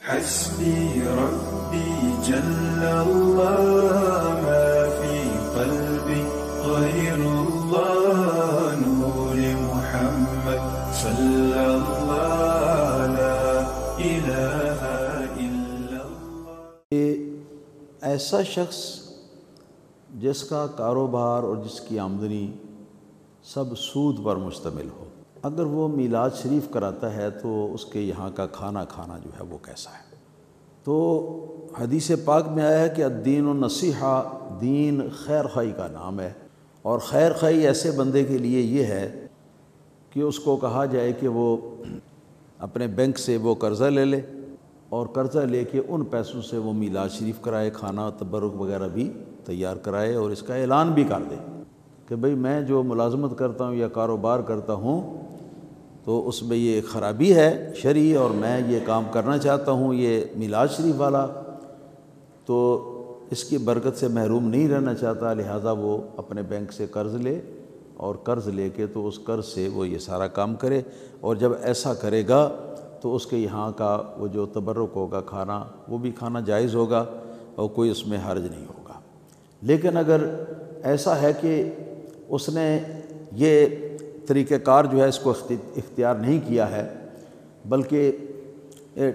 حسبي ربي جل الله ما في قلبي غير الله نور محمد صلى الله لا إله إلا اللہ۔ ایسا شخص جس کا کاروبار اور جس کی آمدنی سب سود پر مشتمل ہو، اگر وہ میلاد شریف کراتا ہے تو اس کے یہاں کا کھانا کھانا جو ہے وہ کیسا ہے؟ تو حدیث پاک میں آیا ہے کہ الدین النصیحہ، دین خیر خواہی کا نام ہے، اور خیر خواہی ایسے بندے کے لیے یہ ہے کہ اس کو کہا جائے کہ وہ اپنے بینک سے وہ قرضہ لے لے اور قرضہ لے کے ان پیسوں سے وہ میلاد شریف کرائے، کھانا تبرک وغیرہ بھی تیار کرائے، اور اس کا اعلان بھی کر دے کہ بھئی میں جو ملازمت کرتا ہوں یا کاروبار کرتا ہوں تو اس میں یہ خرابی ہے شرعی، اور میں یہ کام کرنا چاہتا ہوں یہ میلاد شریف والا، تو اس کی برکت سے محروم نہیں رہنا چاہتا، لہٰذا وہ اپنے بینک سے قرض لے، اور قرض لے کے تو اس قرض سے وہ یہ سارا کام کرے، اور جب ایسا کرے گا تو اس کے یہاں کا وہ جو تبرک ہوگا کھانا، وہ بھی کھانا جائز ہوگا اور کوئی اس میں حرج نہیں ہوگا۔ لیکن اگر ایسا ہے کہ اس نے یہ طریقہ کار جو ہے اس کو اختیار نہیں کیا ہے، بلکہ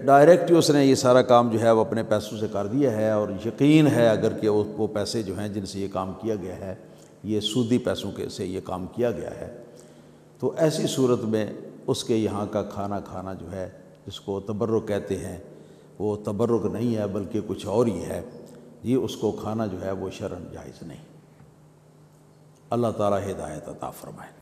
ڈائریکٹ اس نے یہ سارا کام جو ہے وہ اپنے پیسوں سے کر دیا ہے، اور یقین ہے اگر کہ وہ پیسے جو ہیں جن سے یہ کام کیا گیا ہے یہ سودی پیسوں کے سے یہ کام کیا گیا ہے، تو ایسی صورت میں اس کے یہاں کا کھانا کھانا جو ہے جس کو تبرک کہتے ہیں وہ تبرک نہیں ہے بلکہ کچھ اور ہی ہے، یہ اس کو کھانا جو ہے وہ شرعاً جائز نہیں۔ اللہ تعالیٰ ہدایت عطا فرمائے۔